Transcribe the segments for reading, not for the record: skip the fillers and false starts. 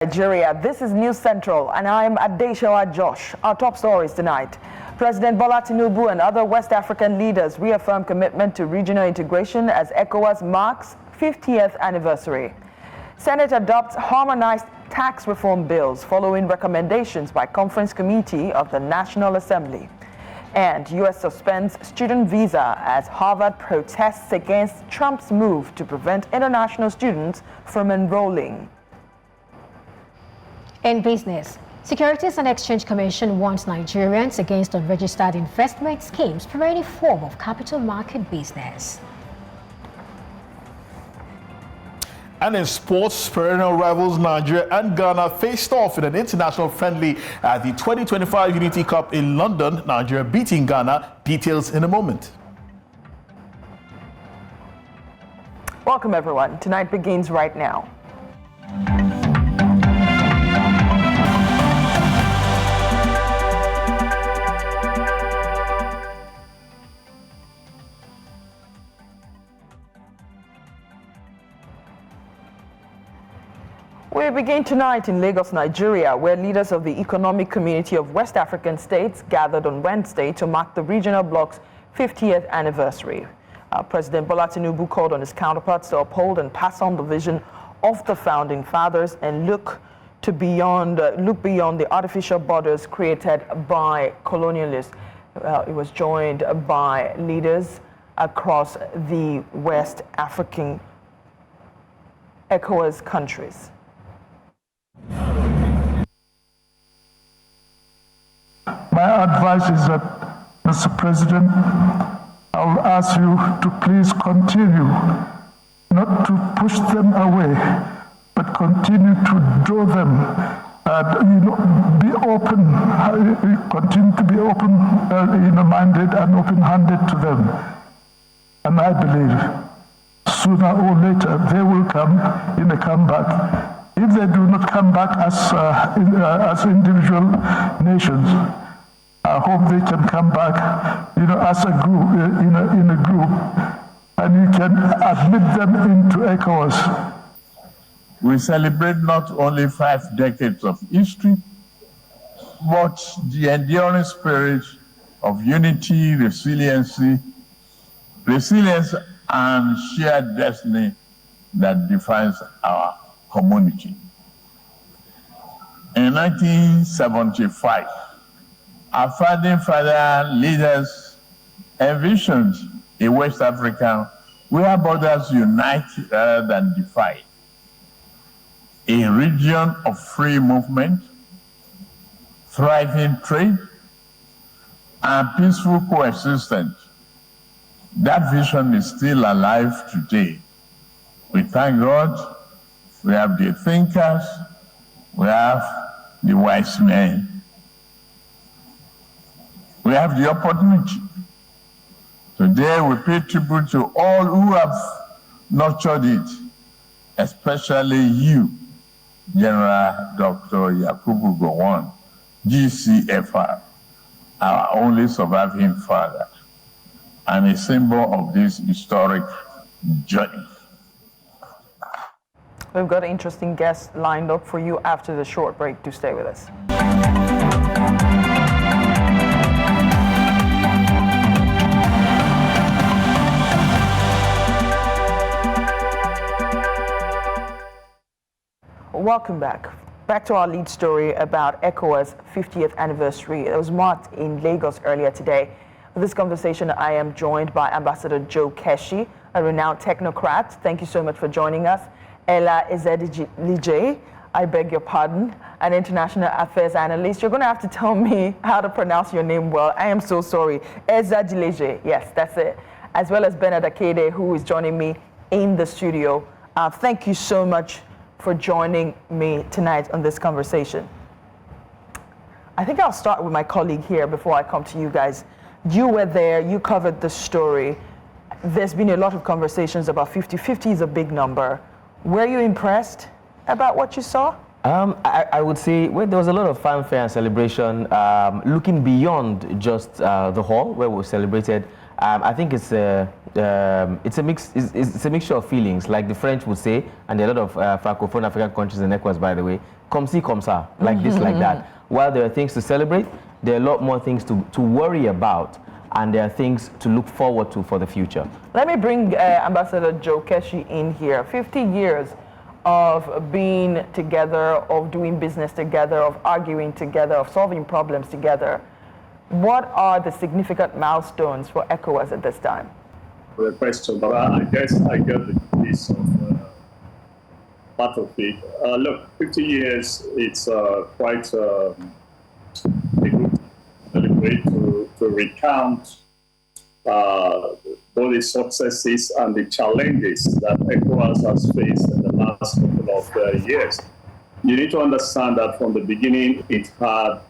Nigeria. This is News Central, and I'm Adeshawa Josh. Our top stories tonight. President Bola Tinubu and other West African leaders reaffirm commitment to regional integration as ECOWAS marks 50th anniversary. Senate adopts harmonized tax reform bills following recommendations by Conference Committee of the National Assembly. And U.S. suspends student visa as Harvard protests against Trump's move to prevent international students from enrolling. In business, Securities and Exchange Commission warns Nigerians against unregistered investment schemes for any form of capital market business. And in sports, perennial rivals Nigeria and Ghana faced off in an international friendly at the 2025 Unity Cup in London. Nigeria beating Ghana. Details in a moment. Welcome, everyone. Tonight begins right now. We begin tonight in Lagos, Nigeria, where leaders of the Economic Community of West African States gathered on Wednesday to mark the regional bloc's 50th anniversary. President Bola Tinubu called on his counterparts to uphold and pass on the vision of the founding fathers and look beyond the artificial borders created by colonialists. It was joined by leaders across the West African ECOWAS countries. My advice is that, Mr. President, I will ask you to please continue not to push them away, but continue to draw them, be open, continue to be open, minded and open-handed to them. And I believe sooner or later they will come in a comeback. If they do not come back as individual nations, I hope they can come back, as a group, in a group, and you can admit them into ECOWAS. We celebrate not only 5 decades of history, but the enduring spirit of unity, resilience, and shared destiny that defines our community. In 1975, our founding father leaders envisioned a West Africa where borders unite rather than divide, a region of free movement, thriving trade, and peaceful coexistence. That vision is still alive today. We thank God. We have the thinkers, we have the wise men. We have the opportunity. Today we pay tribute to all who have nurtured it, especially you, General Dr. Yakubu Gowon, GCFR, our only surviving father, and a symbol of this historic journey. We've got interesting guests lined up for you after the short break. Do stay with us. Welcome back. Back to our lead story about ECOWAS 50th anniversary. It was marked in Lagos earlier today. For this conversation, I am joined by Ambassador Joe Keshi, a renowned technocrat. Thank you so much for joining us. Ella Ezedilije, I beg your pardon, an international affairs analyst. You're going to have to tell me how to pronounce your name well. I am so sorry. Ezedilije, yes, that's it. As well as Bernard Akede, who is joining me in the studio. Thank you so much for joining me tonight on this conversation. I think I'll start with my colleague here before I come to you guys. You were there, you covered the story. There's been a lot of conversations about 50. 50 is a big number. Were you impressed about what you saw? I would say there was a lot of fanfare and celebration, looking beyond just the hall where we celebrated. I think it's a mixture of feelings, like the French would say, and a lot of Francophone African countries in ECOWAS, by the way. comme ci, comme ça, like this, like that. While there are things to celebrate, there are a lot more things to worry about, and there are things to look forward to for the future. Let me bring Ambassador Joe Keshi in here. 50 years of being together, of doing business together, of arguing together, of solving problems together. What are the significant milestones for ECOWAS at this time? For the question, but I guess I get the piece of part of it. Look, 50 years, it's quite a good celebrate to recount both the successes and the challenges that ECOWAS has faced in the last couple of years. You need to understand that from the beginning, it had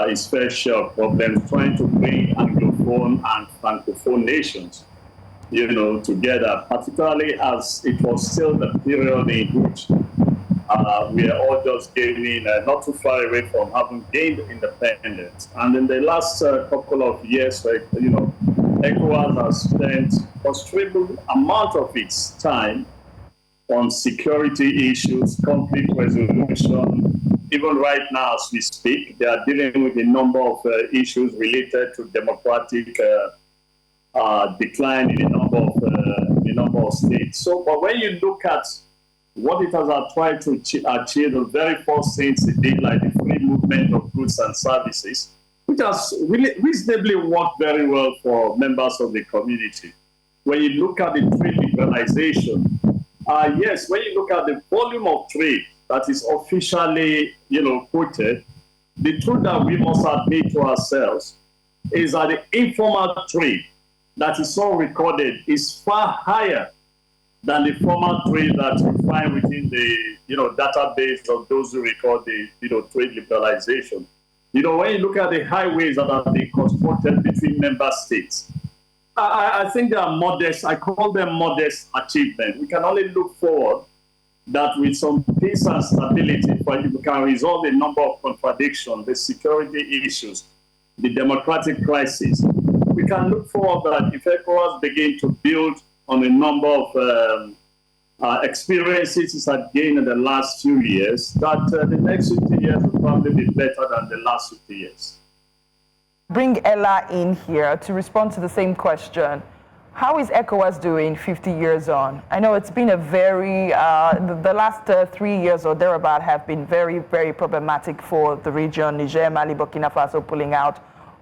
its fair share of problems trying to bring Anglophone and Francophone nations, together, particularly as it was still the period in which we are all just gaining not too far away from having gained independence. And in the last couple of years, ECOWAS has spent a considerable amount of its time on security issues, conflict resolution. Even right now, as we speak, they are dealing with a number of issues related to democratic decline in a number of states. So, but when you look at what it has tried to achieve, the very first things it did, like the free movement of goods and services, which has really reasonably worked very well for members of the community. When you look at the trade liberalization, yes, when you look at the volume of trade that is officially, quoted, the truth that we must admit to ourselves is that the informal trade that is so recorded is far higher than the formal trade that you find within the, database of those who record the, trade liberalization. When you look at the highways that are being constructed between member states, I think they are modest. I call them modest achievements. We can only look forward that with some peace and stability, we can resolve a number of contradictions, the security issues, the democratic crisis. We can look forward that if ECOWAS begin to build on a number of experiences it's had gained in the last few years, that the next 50 years will probably be better than the last 50 years. Bring Ella in here to respond to the same question. How is ECOWAS doing 50 years on? I know it's been a very, the last 3 years or thereabout have been very, very problematic for the region, Niger, Mali, Burkina Faso pulling out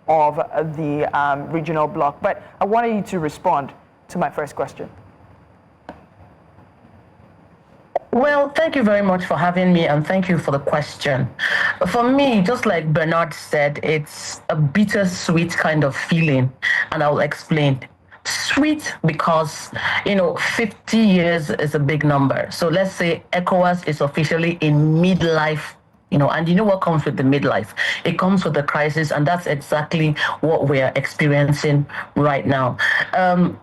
of the regional bloc. But I wanted you to respond to my first question. Well, thank you very much for having me, and thank you for the question. For me, just like Bernard said, it's a bittersweet kind of feeling, and I'll explain. Sweet because, 50 years is a big number. So let's say ECOWAS is officially in midlife, and you know what comes with the midlife? It comes with the crisis, and that's exactly what we're experiencing right now.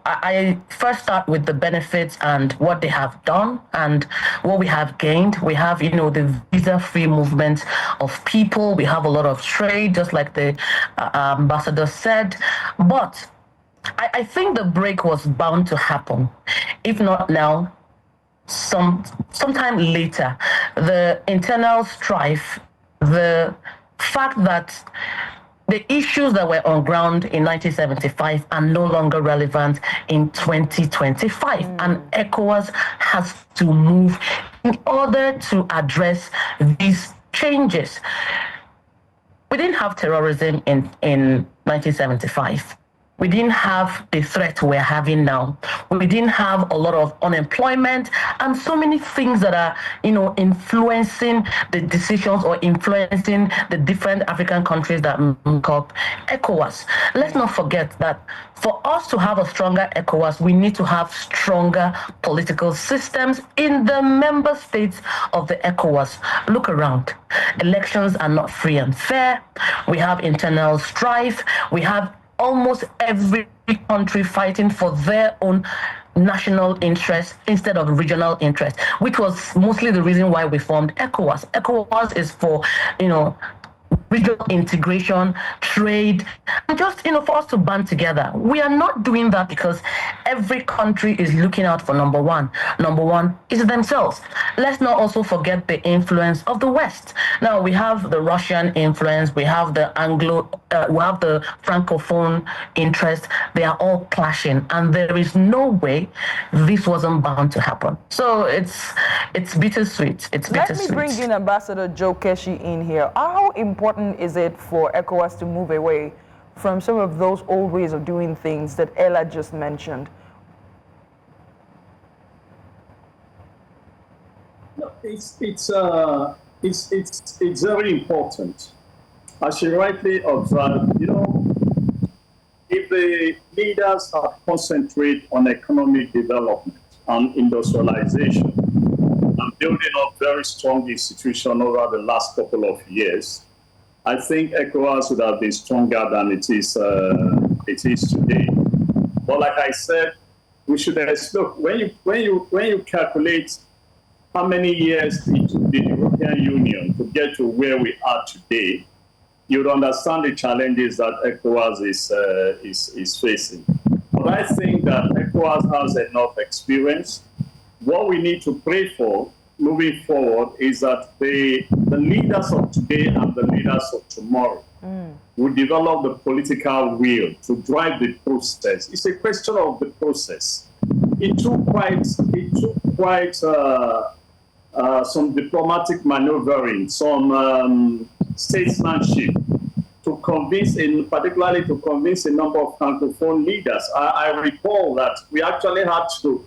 I first start with the benefits and what they have done and what we have gained. We have, the visa-free movement of people. We have a lot of trade, just like the ambassador said. But I think the break was bound to happen. If not now, sometime later. The internal strife, the fact that the issues that were on ground in 1975 are no longer relevant in 2025. And ECOWAS has to move in order to address these changes. We didn't have terrorism in 1975. We didn't have the threat we're having now. We didn't have a lot of unemployment and so many things that are, influencing the decisions or influencing the different African countries that make up ECOWAS. Let's not forget that for us to have a stronger ECOWAS, we need to have stronger political systems in the member states of the ECOWAS. Look around. Elections are not free and fair. We have internal strife. We have almost every country fighting for their own national interest instead of regional interest, which was mostly the reason why we formed ECOWAS. ECOWAS is for, regional integration, trade, and just, for us to band together. We are not doing that because every country is looking out for number one. Number one is themselves. Let's not also forget the influence of the West. Now, we have the Russian influence, we have the we have the Francophone interest. They are all clashing, and there is no way this wasn't bound to happen. So it's bittersweet. It's bittersweet. Let me bring in Ambassador Joe Keshi in here. How important is it for ECOWAS to move away from some of those old ways of doing things that Ella just mentioned? No, it's very important. As she rightly observed, if the leaders are concentrate on economic development and industrialization and building up very strong institutions over the last couple of years, I think ECOWAS would have been stronger than it is today. But like I said, we should look when you calculate how many years it took the European Union to get to where we are today, you would understand the challenges that ECOWAS is facing. But I think that ECOWAS has enough experience. What we need to pray for moving forward is that the leaders of today and the leaders of tomorrow will develop the political will to drive the process. It's a question of the process. It took quite some diplomatic maneuvering, some statesmanship particularly to convince a number of Francophone leaders. I recall that we actually had to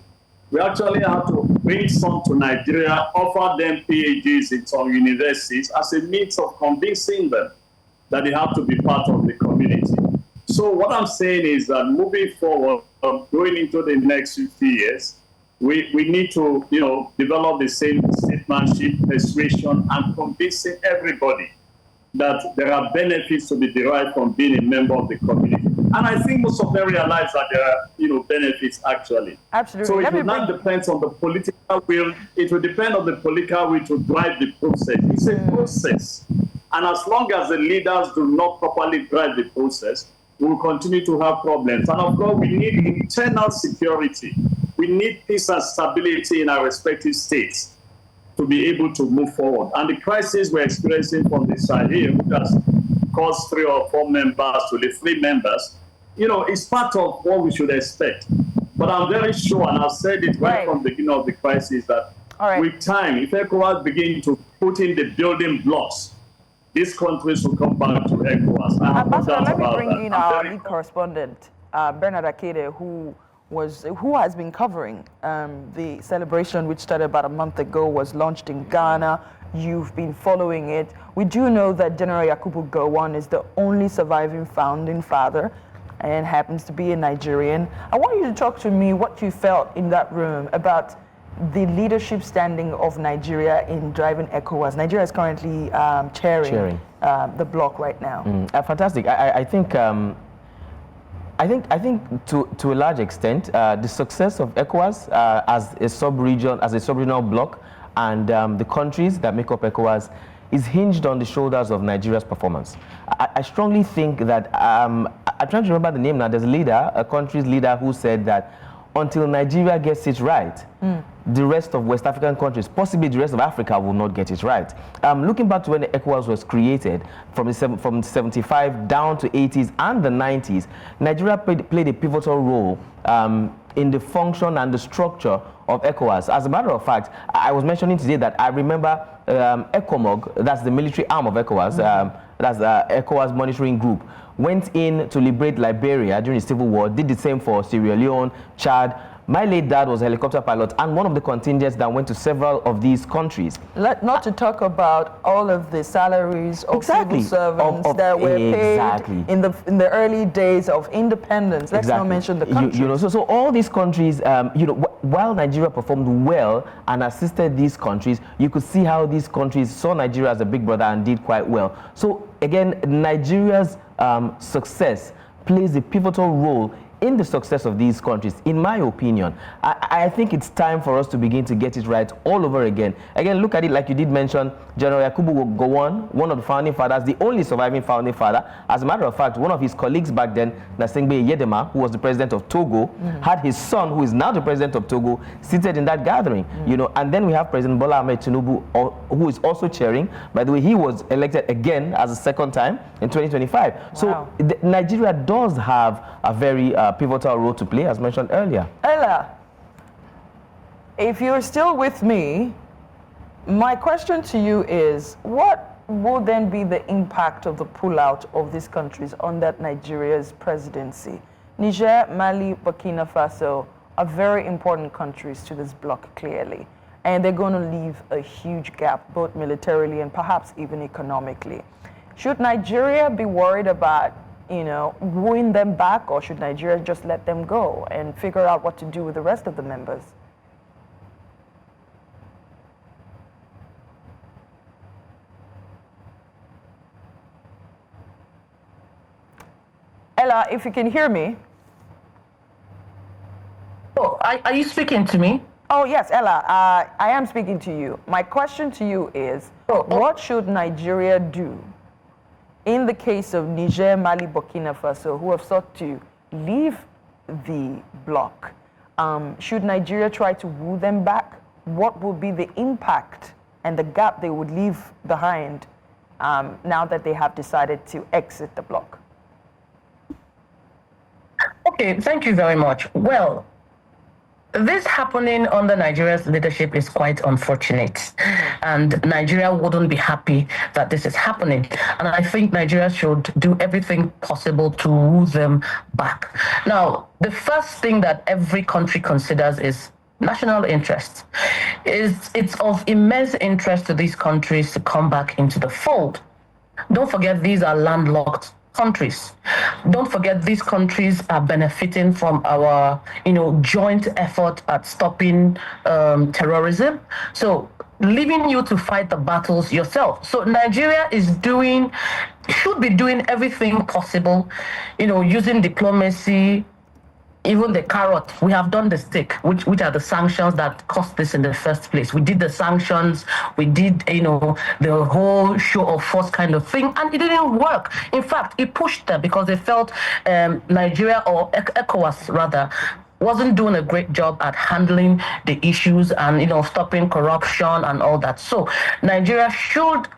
bring some to Nigeria, offer them PhDs in some universities as a means of convincing them that they have to be part of the community. So what I'm saying is that moving forward, going into the next 50 years, we need to, develop the same statesmanship, persuasion, and convincing everybody that there are benefits to be derived from being a member of the community. And I think most of them realize that there are, benefits actually. Absolutely. So it will not depend on the political will. It will depend on the political will to drive the process. It's a process. And as long as the leaders do not properly drive the process, we will continue to have problems. And of course, we need internal security. We need peace and stability in our respective states to be able to move forward. And the crisis we're experiencing from the Sahel, which has caused 3 or 4 members to the 3 members, is part of what we should expect. But I'm very sure, and I've said it right from the beginning of the crisis, that with time, if ECOWAS begin to put in the building blocks, these countries will come back to ECOWAS. Ambassador, let me bring in our lead correspondent, Bernard Akede, who has been covering the celebration, which started about a month ago, was launched in Ghana. You've been following it. We do know that General Yakubu Gowon is the only surviving founding father and happens to be a Nigerian. I want you to talk to me what you felt in that room about the leadership standing of Nigeria in driving ECOWAS. Nigeria is currently chairing the bloc right now. Fantastic. I think to a large extent, the success of ECOWAS as a sub-regional bloc, and the countries that make up ECOWAS is hinged on the shoulders of Nigeria's performance. I strongly think that, I'm trying to remember the name now, there's a country's leader who said that until Nigeria gets it right, the rest of West African countries, possibly the rest of Africa, will not get it right. Looking back to when the ECOWAS was created, from 75 down to 80s and the 90s, Nigeria played a pivotal role in the function and the structure of ECOWAS. As a matter of fact, I was mentioning today that I remember ECOMOG, that's the military arm of ECOWAS, that's the ECOWAS monitoring group, went in to liberate Liberia during the Civil War, did the same for Sierra Leone, Chad. My late dad was a helicopter pilot and one of the contingents that went to several of these countries. Not to talk about all of the salaries of civil servants that were paid in the early days of independence. Let's not mention the countries. So all these countries, while Nigeria performed well and assisted these countries, you could see how these countries saw Nigeria as a big brother and did quite well. So again, Nigeria's success plays a pivotal role in the success of these countries, in my opinion, I think it's time for us to begin to get it right all over again. Again, look at it like you did mention, General Yakubu Gowon, one of the founding fathers, the only surviving founding father. As a matter of fact, one of his colleagues back then, Nasengbe Yedema, who was the president of Togo, had his son, who is now the president of Togo, seated in that gathering. You know, and then we have President Bola Ahmed Tinubu, who is also chairing. By the way, he was elected again as a second time in 2025. Wow. So Nigeria does have a very pivotal role to play, as mentioned earlier. Ella, if you're still with me, my question to you is, what will then be the impact of the pullout of these countries under Nigeria's presidency? Niger, Mali, Burkina Faso are very important countries to this bloc, clearly. And they're going to leave a huge gap, both militarily and perhaps even economically. Should Nigeria be worried about, you know, wooing them back, or should Nigeria just let them go and figure out what to do with the rest of the members? Ella, if you can hear me. Oh, are you speaking to me? Oh, yes, Ella, I am speaking to you. My question to you is, what should Nigeria do in the case of Niger, Mali, Burkina Faso, who have sought to leave the bloc? Should Nigeria try to woo them back? What would be the impact and the gap they would leave behind now that they have decided to exit the bloc? Okay, thank you very much. Well, this happening under Nigeria's leadership is quite unfortunate, and Nigeria wouldn't be happy that this is happening. And I think Nigeria should do everything possible to woo them back. Now, the first thing that every country considers is national interest. It's of immense interest to these countries to come back into the fold. Don't forget, these are landlocked countries. Don't forget, these countries are benefiting from our, joint effort at stopping terrorism. So leaving you to fight the battles yourself. So Nigeria should be doing everything possible, using diplomacy, even the carrot. We have done the stick, which are the sanctions that caused this in the first place. We did the sanctions, we did, the whole show of force kind of thing, and it didn't work. In fact, it pushed them because they felt Nigeria, or ECOWAS rather, wasn't doing a great job at handling the issues and, stopping corruption and all that. So Nigeria should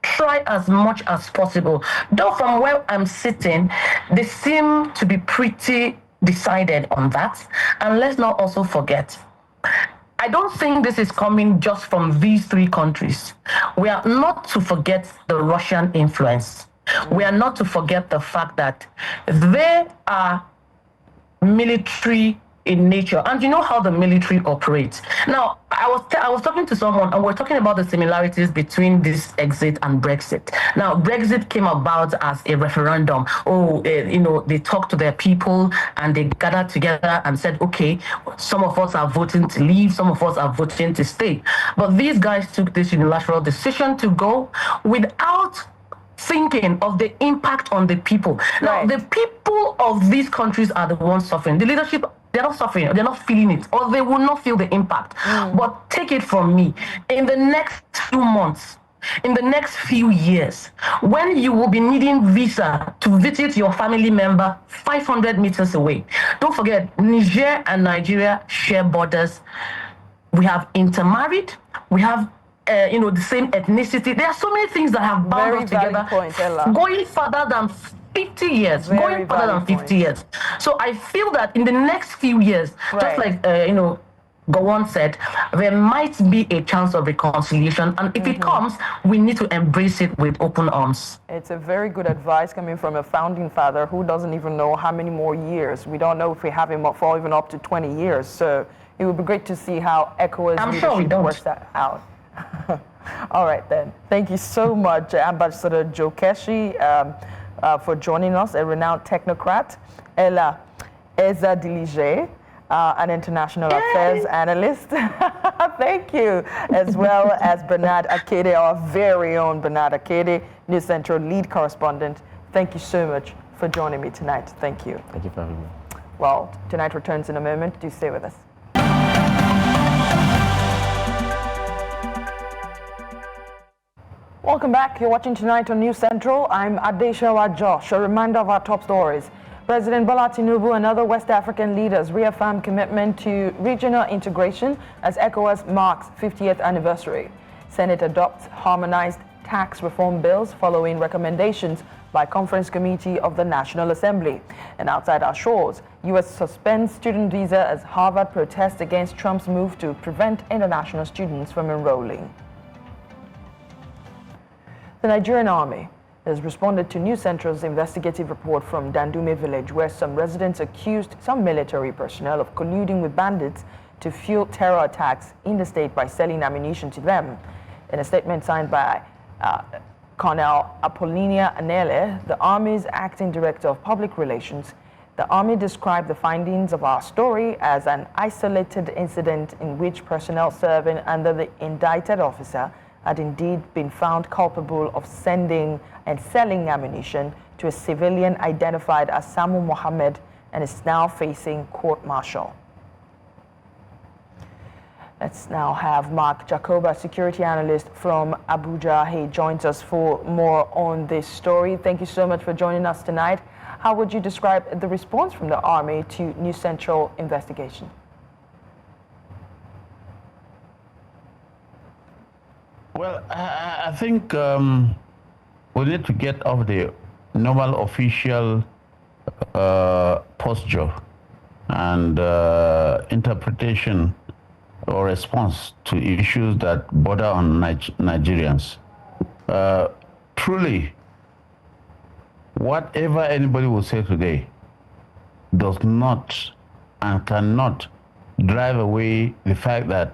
try as much as possible. Though from where I'm sitting, they seem to be pretty decided on that. And let's not also forget, I don't think this is coming just from these three countries. We are not to forget the Russian influence. We are not to forget the fact that they are military in nature, and you know how the military operates. Now, I was talking to someone, and we're talking about the similarities between this exit and Brexit. Now, Brexit came about as a referendum. They talked to their people and they gathered together and said, okay, some of us are voting to leave, some of us are voting to stay. But these guys took this unilateral decision to go without thinking of the impact on the people. Now, the people of these countries are the ones suffering. The leadership, they're not suffering, they're not feeling it, or they will not feel the impact. But take it from me, in the next few months, in the next few years, when you will be needing visa to visit your family member 500 meters away, don't forget, Niger and Nigeria share borders. We have intermarried, we have the same ethnicity. There are so many things that have bound us together, going further than 50 years, years. So I feel that in the next few years, just like, Gowon said, there might be a chance of reconciliation. And if it comes, we need to embrace it with open arms. It's a very good advice coming from a founding father who doesn't even know how many more years. We don't know if we have him up for even up to 20 years. So it would be great to see how ECOWAS leadership works that out. All right, then. Thank you so much, Ambassador Joe Keshi, for joining us, a renowned technocrat. Ella Eza-Dilige, an international affairs analyst. Thank you. As well as Bernard Akede, our very own Bernard Akede, News Central lead correspondent. Thank you so much for joining me tonight. Thank you. Thank you for having me. Well, Tonight returns in a moment. Do stay with us. Welcome back. You're watching Tonight on News Central. I'm Adeshawa Josh. A reminder of our top stories. President Bola Tinubu and other West African leaders reaffirmed commitment to regional integration as ECOWAS marks 50th anniversary. Senate adopts harmonized tax reform bills following recommendations by Conference Committee of the National Assembly. And outside our shores, U.S. suspends student visa as Harvard protests against Trump's move to prevent international students from enrolling. The Nigerian Army has responded to News Central's investigative report from Dandume village, where some residents accused some military personnel of colluding with bandits to fuel terror attacks in the state by selling ammunition to them. In a statement signed by Colonel Apollinia Anele, the Army's acting director of public relations, the Army described the findings of our story as an isolated incident in which personnel serving under the indicted officer had indeed been found culpable of sending and selling ammunition to a civilian identified as Samu Mohammed and is now facing court-martial. Let's now have Mark Jacoba, security analyst from Abuja. He joins us for more on this story. Thank you so much for joining us tonight. How would you describe the response from the Army to News Central investigation? Well, I think we need to get off the normal official posture and interpretation or response to issues that border on Nigerians. Truly, whatever anybody will say today does not and cannot drive away the fact that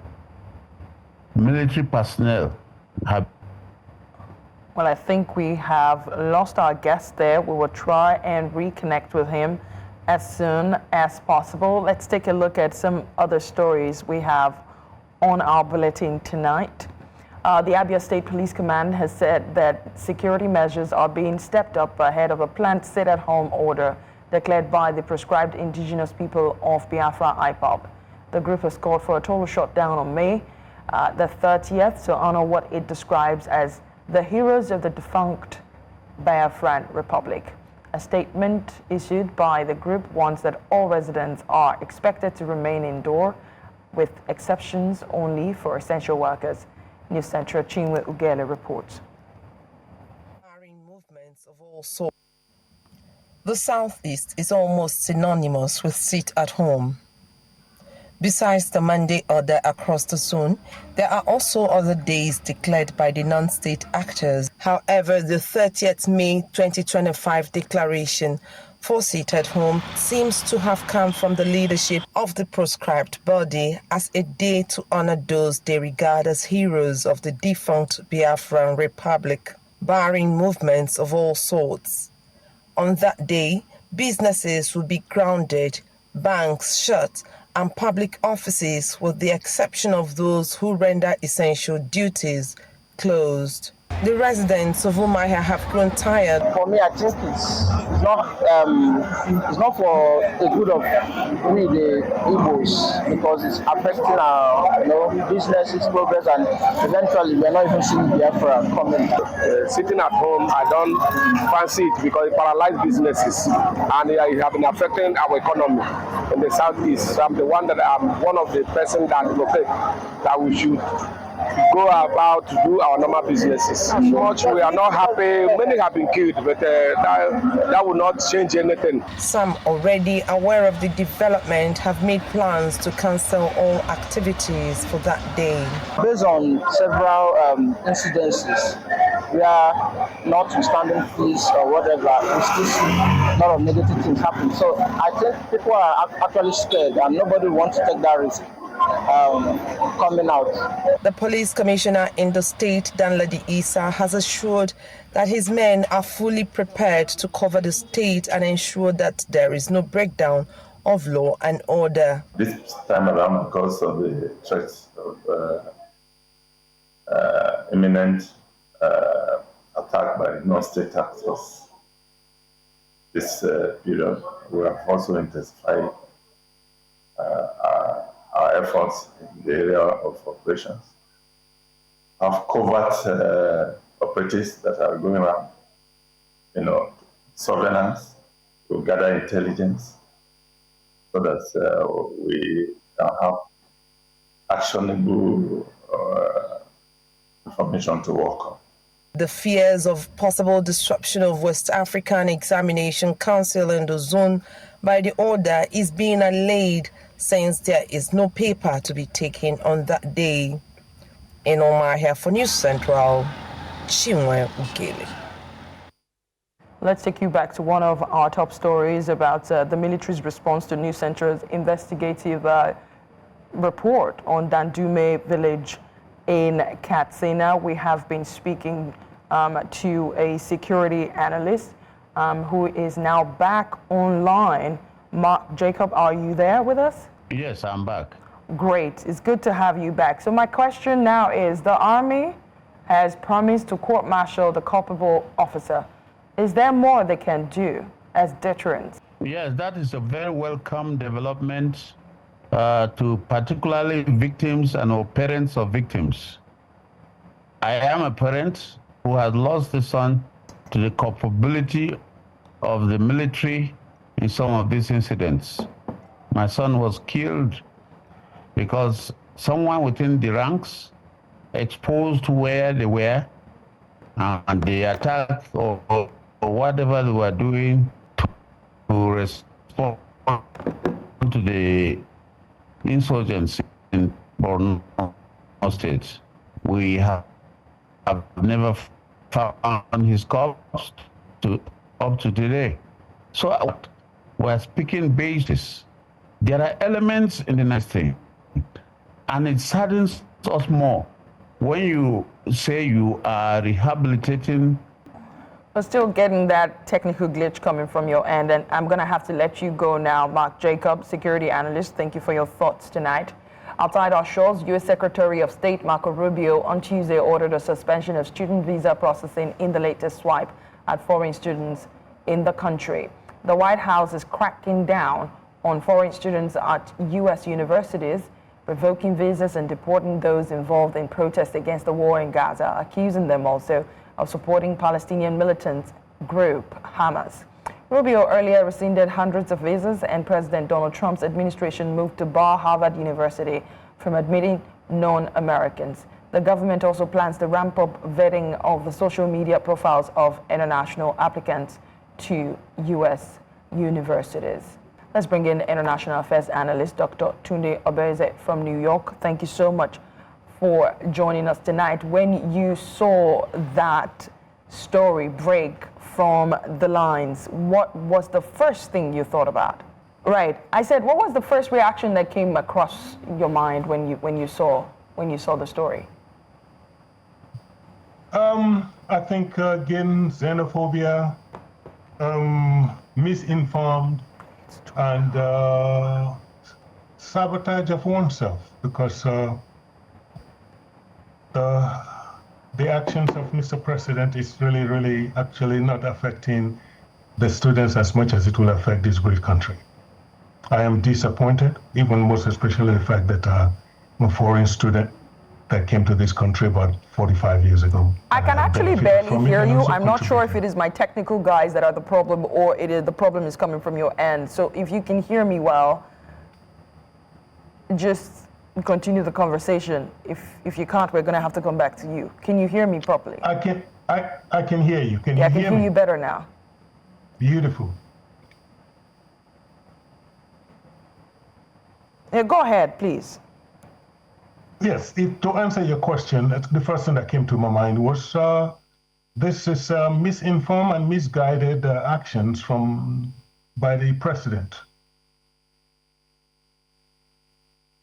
military personnel have... Well, I think we have lost our guest there. We will try and reconnect with him as soon as possible. Let's take a look at some other stories we have on our bulletin tonight. The Abia State Police Command has said that security measures are being stepped up ahead of a planned sit-at-home order declared by the proscribed indigenous people of Biafra IPOB. The group has called for a total shutdown on May the 30th to honor what it describes as the heroes of the defunct Biafran Republic. A statement issued by the group warns that all residents are expected to remain indoors, with exceptions only for essential workers. News Central Chinwe Ugele reports. Movements of all sorts. The Southeast is almost synonymous with sit at home. Besides the Monday order across the zone, there are also other days declared by the non-state actors. However, the 30th May 2025 declaration for sit at home seems to have come from the leadership of the proscribed body as a day to honor those they regard as heroes of the defunct Biafran Republic, barring movements of all sorts. On that day, businesses will be grounded, banks shut, and public offices, with the exception of those who render essential duties, closed. The residents of Umuahia have grown tired. For me, I think it's not for the good of we, the Igbos, because it's affecting our businesses, progress, and eventually we're not even seeing Biafra coming. Sitting at home, I don't fancy it because it paralyzes businesses and it has been affecting our economy in the Southeast. So I'm one of the persons that advocate that we should go about to do our normal businesses. Much we are not happy. Many have been killed, but that will not change anything. Some already aware of the development have made plans to cancel all activities for that day. Based on several incidences, we are notwithstanding peace or whatever, we still see a lot of negative things happen. So I think people are actually scared and nobody wants to take that risk. Coming out. The police commissioner in the state, Danladi Isa, has assured that his men are fully prepared to cover the state and ensure that there is no breakdown of law and order. This time around, because of the threats of imminent attack by non-state actors, this period we have also intensified efforts in the area of operations, have covert operatives that are going around, surveillance to gather intelligence so that we can have actionable information to work on. The fears of possible disruption of West African Examination Council in the zone by the order is being allayed since there is no paper to be taken on that day. In Omar here for News Central, Chinwe Ugele. Let's take you back to one of our top stories about the military's response to News Central's investigative report on Dandume village in Katsina. We have been speaking to a security analyst who is now back online. Mark Jacob, are you there with us? Yes, I'm back. Great. It's good to have you back. So my question now is, the Army has promised to court-martial the culpable officer. Is there more they can do as deterrents? Yes, that is a very welcome development to particularly victims and or parents of victims. I am a parent who has lost a son to the culpability of the military in some of these incidents. My son was killed because someone within the ranks exposed where they were and they attacked or whatever they were doing to respond to the insurgency in Borno State. We have never found his corpse up to today. So we're speaking basis. There are elements in the next thing, and it saddens us more when you say you are rehabilitating. We're still getting that technical glitch coming from your end, and I'm going to have to let you go now. Mark Jacob, security analyst, thank you for your thoughts tonight. Outside our shores, U.S. Secretary of State Marco Rubio on Tuesday ordered a suspension of student visa processing in the latest swipe at foreign students in the country. The White House is cracking down on foreign students at U.S. universities, revoking visas and deporting those involved in protests against the war in Gaza, accusing them also of supporting Palestinian militant group Hamas. Rubio earlier rescinded hundreds of visas, and President Donald Trump's administration moved to bar Harvard University from admitting non-Americans. The government also plans to ramp up vetting of the social media profiles of international applicants to U.S. universities. Let's bring in international affairs analyst Dr. Tunde Obeze from New York. Thank you so much for joining us tonight. When you saw that story break from the lines, what was the first thing you thought about? Right. I said, what was the first reaction that came across your mind when you saw the story? I think again, xenophobia, misinformed, and sabotage of oneself, because the actions of Mr. President is really actually not affecting the students as much as it will affect this great country. I am disappointed, even most especially the fact that I'm a foreign student that came to this country about 45 years ago. I can actually barely hear you. I'm not sure if it is my technical guys that are the problem or the problem is coming from your end. So if you can hear me well, just continue the conversation. If you can't, we're going to have to come back to you. Can you hear me properly? I can hear you. Can you hear me? I can hear you better now. Beautiful. Yeah, go ahead, please. Yes, to answer your question, the first thing that came to my mind was this is misinformed and misguided actions by the president.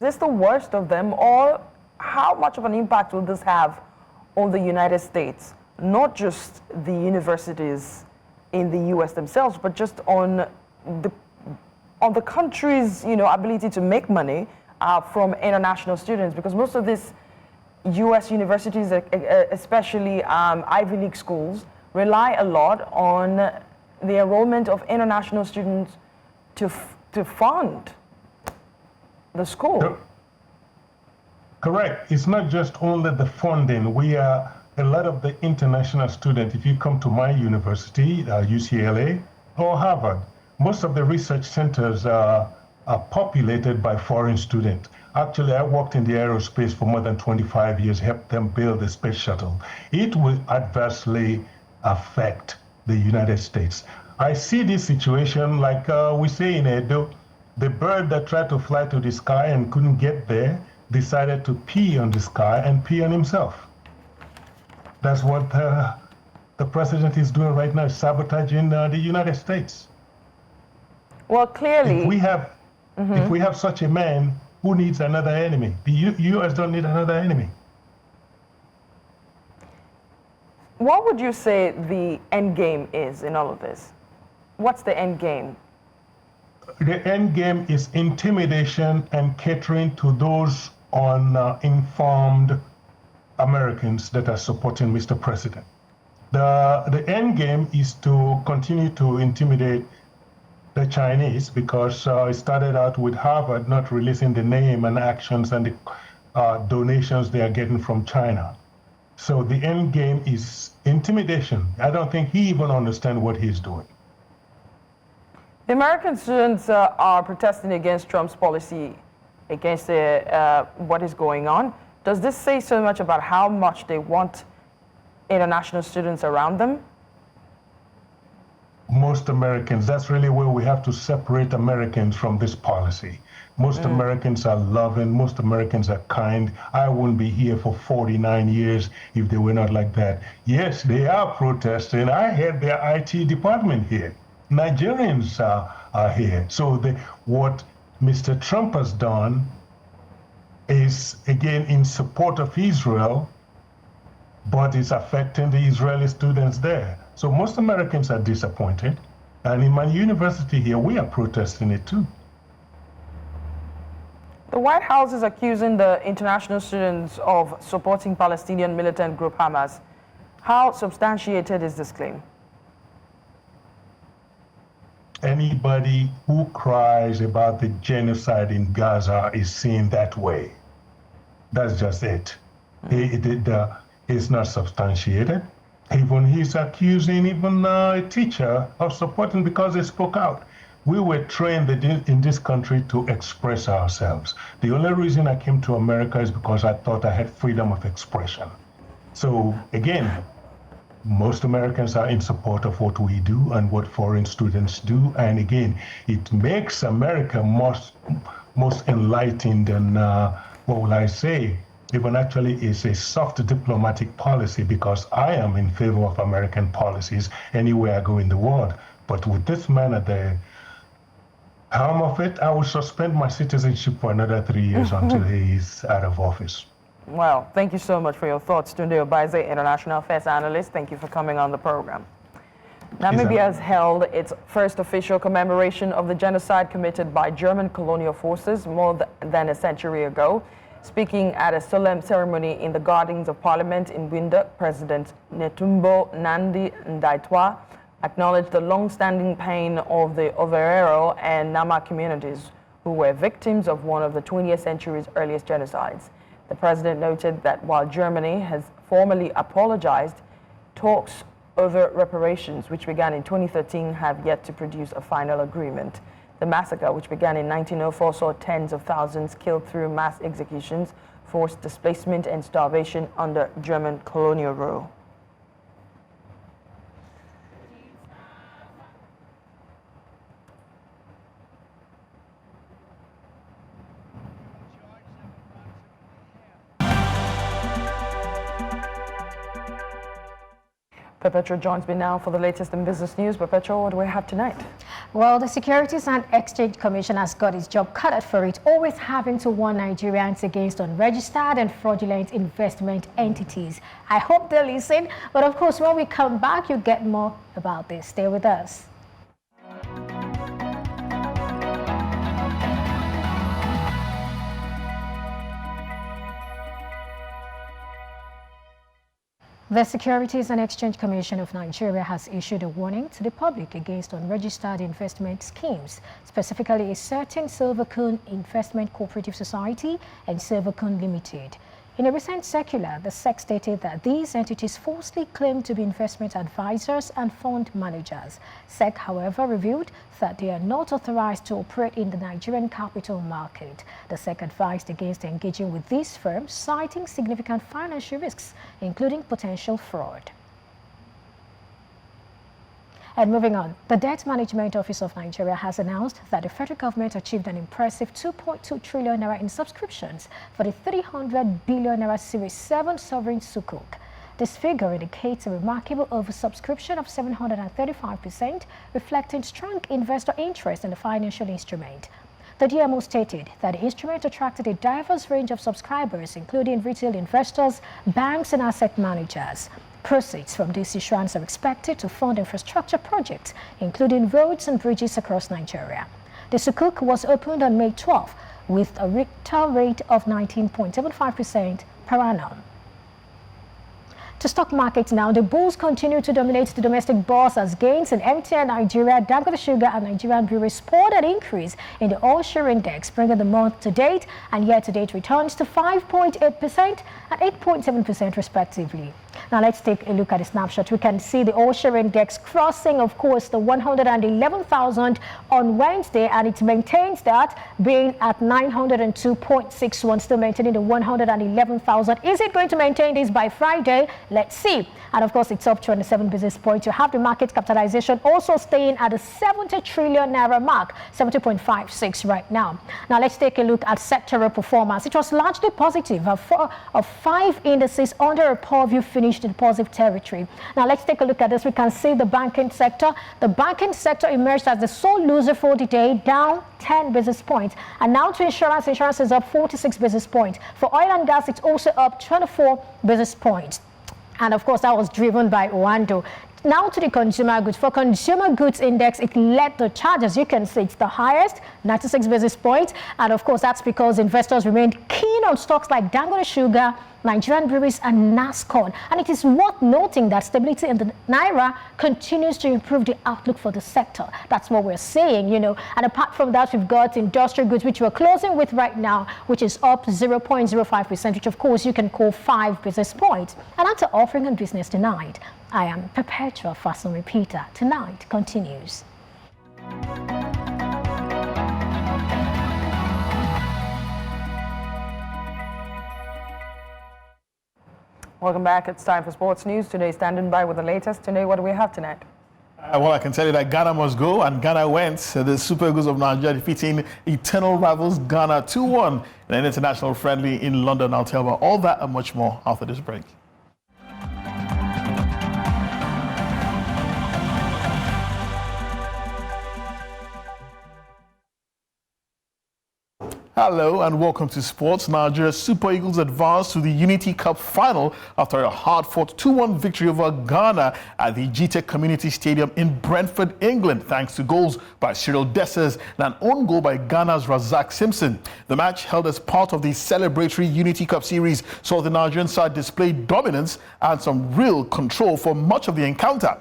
Is this the worst of them, or how much of an impact will this have on the United States? Not just the universities in the U.S. themselves, but just on the country's ability to make money from international students, because most of these U.S. universities, especially Ivy League schools, rely a lot on the enrollment of international students to fund the school. Correct. It's not just only the funding. We are a lot of the international students. If you come to my university, UCLA or Harvard, most of the research centers are populated by foreign students. Actually, I worked in the aerospace for more than 25 years, helped them build the space shuttle. It will adversely affect the United States. I see this situation like we say in Edo, the bird that tried to fly to the sky and couldn't get there decided to pee on the sky and pee on himself. That's what the president is doing right now, sabotaging the United States. Well, clearly, if we have such a man, who needs another enemy? The U.S. don't need another enemy. what would you say the end game is in all of this? What's the end game? The end game is intimidation and catering to those uninformed Americans that are supporting Mr. President. The end game is to continue to intimidate the Chinese because it started out with Harvard not releasing the name and actions and the donations they are getting from China. So the end game is intimidation. I don't think he even understands what he's doing. The American students are protesting against Trump's policy, against what is going on. Does this say so much about how much they want international students around them? Most Americans, that's really where we have to separate Americans from this policy. Most Americans are loving, most Americans are kind. I wouldn't be here for 49 years if they were not like that. Yes, they are protesting. I had their IT department here. Nigerians are here. So what Mr. Trump has done is, again, in support of Israel, but it's affecting the Israeli students there. So most Americans are disappointed. And in my university here, we are protesting it too. The White House is accusing the international students of supporting Palestinian militant group Hamas. How substantiated is this claim? Anybody who cries about the genocide in Gaza is seen that way. That's just it. It's not substantiated. Even he's accusing even a teacher of supporting because they spoke out. We were trained in this country to express ourselves. The only reason I came to America is because I thought I had freedom of expression. So again, most Americans are in support of what we do and what foreign students do. And again, it makes America most enlightened and, what will I say, even actually is a soft diplomatic policy because I am in favor of American policies anywhere I go in the world. But with this man at the helm of it, I will suspend my citizenship for another 3 years until he is out of office. Well, thank you so much for your thoughts, Tunde Obaise, International Affairs Analyst. Thank you for coming on the program. Namibia has held its first official commemoration of the genocide committed by German colonial forces more than a century ago. Speaking at a solemn ceremony in the Gardens of Parliament in Windhoek, President Netumbo Nandi Ndaitwah acknowledged the long-standing pain of the Owerero and Nama communities who were victims of one of the 20th century's earliest genocides. The president noted that while Germany has formally apologized, talks over reparations, which began in 2013, have yet to produce a final agreement. The massacre, which began in 1904, saw tens of thousands killed through mass executions, forced displacement, and starvation under German colonial rule. Perpetua joins me now for the latest in business news. Perpetua, what do we have tonight? Well, the Securities and Exchange Commission has got its job cut out for it, always having to warn Nigerians against unregistered and fraudulent investment entities. I hope they listen, but of course, when we come back, you'll get more about this. Stay with us. The Securities and Exchange Commission of Nigeria has issued a warning to the public against unregistered investment schemes, specifically a certain Silvercoin Investment Cooperative Society and Silvercoin Limited. In a recent circular, the SEC stated that these entities falsely claim to be investment advisors and fund managers. SEC, however, revealed that they are not authorized to operate in the Nigerian capital market. The SEC advised against engaging with these firms, citing significant financial risks, including potential fraud. And moving on, the Debt Management Office of Nigeria has announced that the federal government achieved an impressive 2.2 trillion naira in subscriptions for the 300 billion naira Series 7 sovereign sukuk. This figure indicates a remarkable oversubscription of 735%, reflecting strong investor interest in the financial instrument. The DMO stated that the instrument attracted a diverse range of subscribers, including retail investors, banks, and asset managers. Proceeds from this issuance are expected to fund infrastructure projects, including roads and bridges across Nigeria. The sukuk was opened on May 12 with a return rate of 19.75% per annum. To stock markets now, the bulls continue to dominate the domestic bourse as gains in MTN Nigeria, Dangote Sugar and Nigerian Breweries spurred an increase in the all-share index, bringing the month-to-date and year-to-date returns to 5.8% and 8.7% respectively. Now let's take a look at a snapshot. We can see the all-share index crossing, of course, the 111,000 on Wednesday, and it maintains that, being at 902.61, still maintaining the 111,000. Is it going to maintain this by Friday? Let's see. And of course, it's up 27 basis points. You have the market capitalization also staying at the 70 trillion naira mark, 70.56 right now. Now let's take a look at sectoral performance. It was largely positive. Of 5 indices under a purview finished in positive territory. Now let's take a look at this. We can see the banking sector. The banking sector emerged as the sole loser for the day, down 10 basis points. And now to insurance. Insurance is up 46 basis points. For oil and gas, it's also up 24 basis points. And of course, that was driven by Owando. Now to the consumer goods. For consumer goods index, it led the charge. As you can see, it's the highest, 96 basis points. And of course, that's because investors remained keen on stocks like Dangote Sugar, Nigerian Breweries and NASCON. And it is worth noting that stability in the Naira continues to improve the outlook for the sector. That's what we're saying, you know. And apart from that, we've got industrial goods, which we're closing with right now, which is up 0.05%, which of course you can call 5 basis points. And that's our offering on business tonight. I am Perpetua Fason Repeater. Tonight continues. Welcome back. It's time for sports news. Today, standing by with the latest. Today, what do we have tonight? Well, I can tell you that Ghana must go, and Ghana went. The Super Eagles of Nigeria defeating eternal rivals Ghana 2-1 in an international friendly in London. I'll tell you about all that and much more after this break. Hello and welcome to Sports. Nigeria's Super Eagles advanced to the Unity Cup final after a hard-fought 2-1 victory over Ghana at the GTEC Community Stadium in Brentford, England, thanks to goals by Cyril Dessers and an own goal by Ghana's Razak Simpson. The match, held as part of the celebratory Unity Cup series, saw the Nigerian side display dominance and some real control for much of the encounter.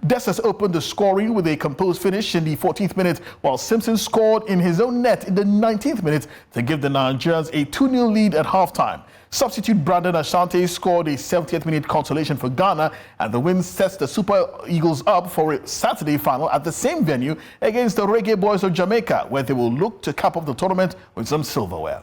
Dessers opened the scoring with a composed finish in the 14th minute, while Simpson scored in his own net in the 19th minute to give the Nigerians a 2-0 lead at halftime. Substitute Brandon Asante scored a 70th minute consolation for Ghana, and the win sets the Super Eagles up for a Saturday final at the same venue against the Reggae Boys of Jamaica, where they will look to cap off the tournament with some silverware.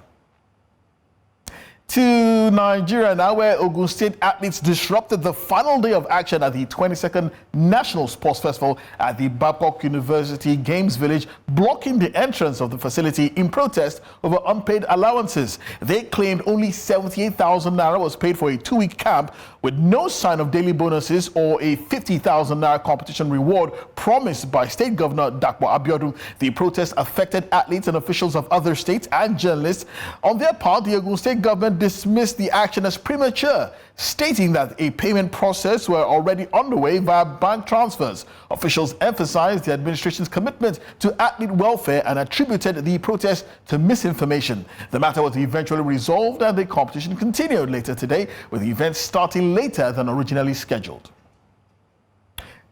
To Nigeria now, where Ogun State athletes disrupted the final day of action at the 22nd National Sports Festival at the Babcock University Games Village, blocking the entrance of the facility in protest over unpaid allowances. They claimed only 78,000 naira was paid for a 2-week camp, with no sign of daily bonuses or a 50,000 naira competition reward promised by State Governor Dakpo Abiodun. The protest affected athletes and officials of other states and journalists. On their part, the Ogun State government dismissed the action as premature, stating that a payment process were already underway via bank transfers. Officials emphasized the administration's commitment to athlete welfare and attributed the protest to misinformation. The matter was eventually resolved and the competition continued later today, with the event starting later than originally scheduled.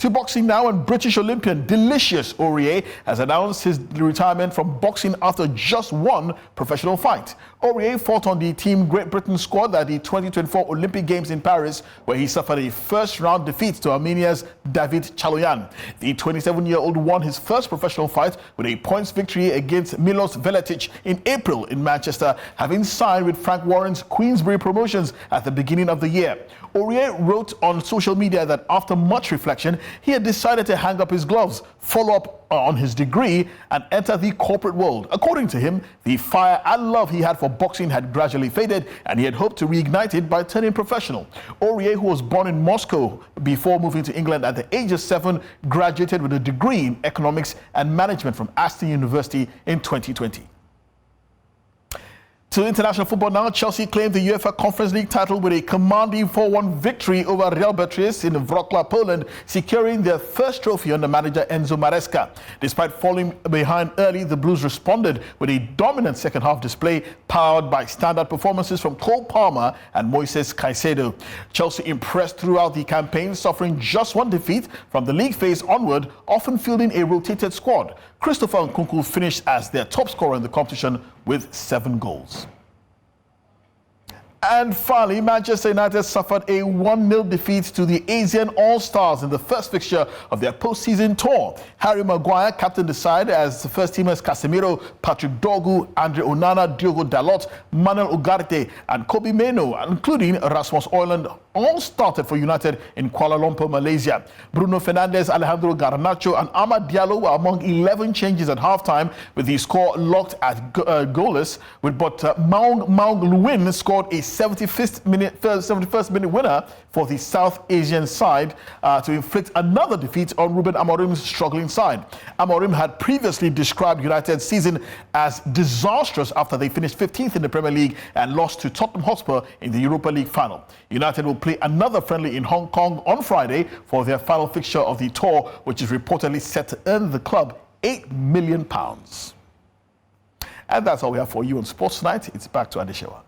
To boxing now, and British Olympian Delicious Aurier has announced his retirement from boxing after just one professional fight. Aurier fought on the Team Great Britain squad at the 2024 Olympic Games in Paris, where he suffered a first-round defeat to Armenia's David Chaloyan. The 27-year-old won his first professional fight with a points victory against Milos Veletic in April in Manchester, having signed with Frank Warren's Queensberry Promotions at the beginning of the year. Aurier wrote on social media that after much reflection, he had decided to hang up his gloves, follow up on his degree, and enter the corporate world. According to him, the fire and love he had for boxing had gradually faded, and he had hoped to reignite it by turning professional. Aurier, who was born in Moscow before moving to England at the age of 7, graduated with a degree in economics and management from Aston University in 2020. To international football now, Chelsea claimed the UEFA Conference League title with a commanding 4-1 victory over Real Betis in Wrocław, Poland, securing their first trophy under manager Enzo Maresca. Despite falling behind early, the Blues responded with a dominant second-half display powered by standout performances from Cole Palmer and Moises Caicedo. Chelsea impressed throughout the campaign, suffering just one defeat from the league phase onward, often fielding a rotated squad. Christopher Nkunku finished as their top scorer in the competition with 7 goals. And finally, Manchester United suffered a 1-0 defeat to the Asian All-Stars in the first fixture of their postseason tour. Harry Maguire captained the side as the first teamers Casemiro, Patrick Dorgu, Andre Onana, Diogo Dalot, Manuel Ugarte, and Kobe Mainoo, including Rasmus Højlund, all started for United in Kuala Lumpur, Malaysia. Bruno Fernandes, Alejandro Garnacho, and Amad Diallo were among 11 changes at halftime, with the score locked at goalless. But Maung Luwin scored a 71st minute winner for the South Asian side to inflict another defeat on Ruben Amorim's struggling side. Amorim had previously described United's season as disastrous after they finished 15th in the Premier League and lost to Tottenham Hotspur in the Europa League final. United will play another friendly in Hong Kong on Friday for their final fixture of the tour, which is reportedly set to earn the club £8 million. And that's all we have for you on Sports Tonight. It's back to Adeshewa.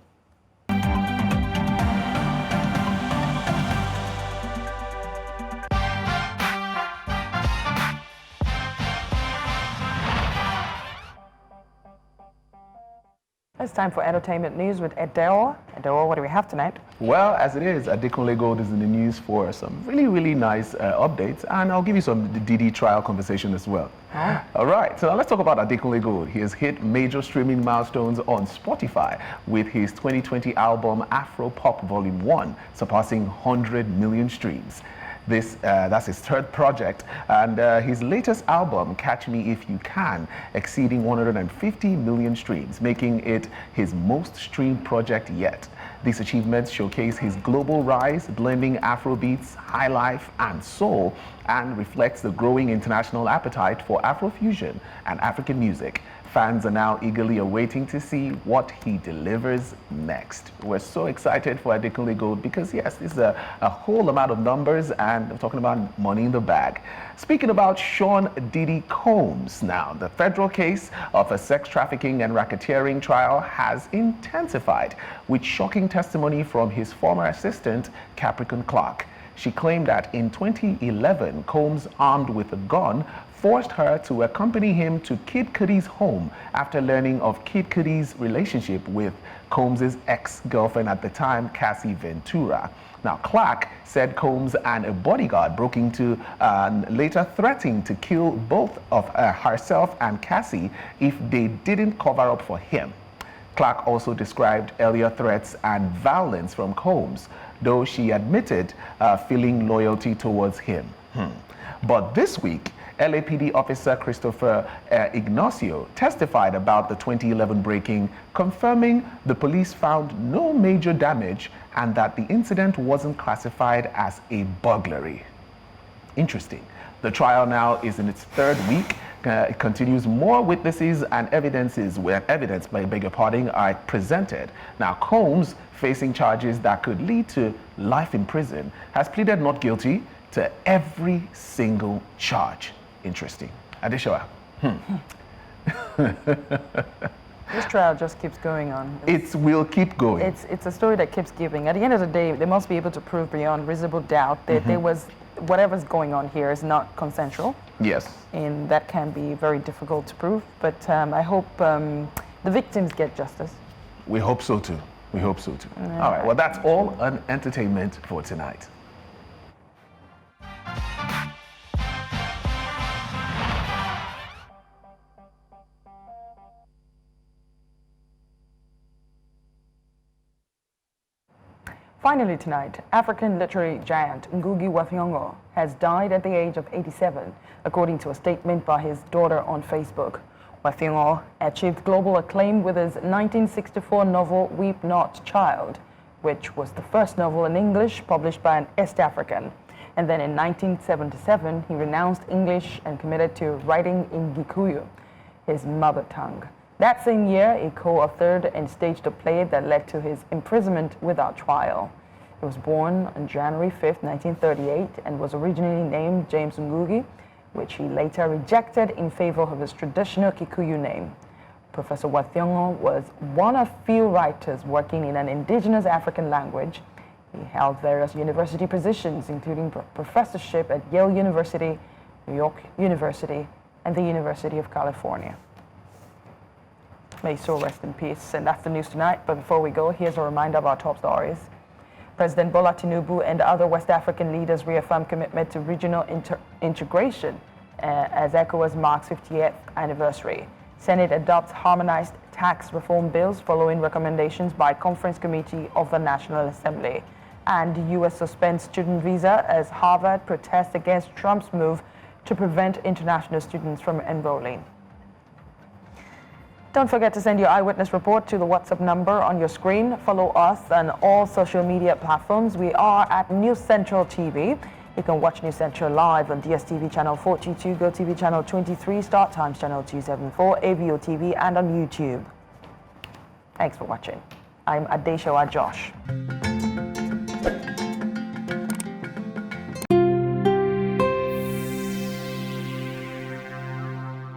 It's time for entertainment news with Adele. Adele, what do we have tonight? Well, as it is, Adekunle Gold is in the news for some really nice updates, and I'll give you some DD trial conversation as well. Oh. All right, so now let's talk about Adekunle Gold. He has hit major streaming milestones on Spotify with his 2020 album Afro Pop Volume 1, surpassing 100 million streams. That's his third project, and his latest album, Catch Me If You Can, exceeding 150 million streams, making it his most streamed project yet. These achievements showcase his global rise, blending Afrobeats, highlife, and soul, and reflects the growing international appetite for Afrofusion and African music. Fans are now eagerly awaiting to see what he delivers next. We're so excited for Adekunle Gold because, yes, this is a whole amount of numbers, and we're talking about money in the bag. Speaking about Sean Diddy Combs now, the federal case of a sex trafficking and racketeering trial has intensified with shocking testimony from his former assistant, Capricorn Clark. She claimed that in 2011, Combs, armed with a gun, forced her to accompany him to Kid Cudi's home after learning of Kid Cudi's relationship with Combs' ex-girlfriend at the time, Cassie Ventura. Now, Clark said Combs and a bodyguard broke into later threatening to kill both of herself and Cassie if they didn't cover up for him. Clark also described earlier threats and violence from Combs, though she admitted feeling loyalty towards him. But this week, LAPD officer Christopher Ignacio testified about the 2011 break-in, confirming the police found no major damage and that the incident wasn't classified as a burglary. Interesting. The trial now is in its third week. It continues. More witnesses and evidence, are presented. Now, Combs, facing charges that could lead to life in prison, has pleaded not guilty to every single charge. Interesting. Adeshoa. This trial just keeps going on. It will keep going. It's a story that keeps giving. At the end of the day, they must be able to prove beyond reasonable doubt that there was whatever's going on here is not consensual. Yes. And that can be very difficult to prove. But I hope the victims get justice. We hope so too. We hope so too. All right. Well, that's all on entertainment for tonight. Finally tonight, African literary giant Ngugi wa Thiong'o has died at the age of 87, according to a statement by his daughter on Facebook. Wa Thiong'o achieved global acclaim with his 1964 novel Weep Not, Child, which was the first novel in English published by an East African. And then in 1977, he renounced English and committed to writing in Gikuyu, his mother tongue. That same year, he co-authored and staged a play that led to his imprisonment without trial. He was born on January 5, 1938, and was originally named James Ngugi, which he later rejected in favor of his traditional Kikuyu name. Professor Wa Thiong'o was one of few writers working in an indigenous African language. He held various university positions, including professorship at Yale University, New York University, and the University of California. May so rest in peace. And that's the news tonight. But before we go, here's a reminder of our top stories. President Bola Tinubu and other West African leaders reaffirm commitment to regional integration as ECOWAS marks 50th anniversary. Senate adopts harmonized tax reform bills following recommendations by Conference Committee of the National Assembly. And the U.S. suspends student visa as Harvard protests against Trump's move to prevent international students from enrolling. Don't forget to send your eyewitness report to the WhatsApp number on your screen. Follow us on all social media platforms. We are at News Central TV. You can watch News Central live on DSTV channel 422, GoTV channel 23, Star Times channel 274, AVO TV, and on YouTube. Thanks for watching. I'm Adeshoa Josh.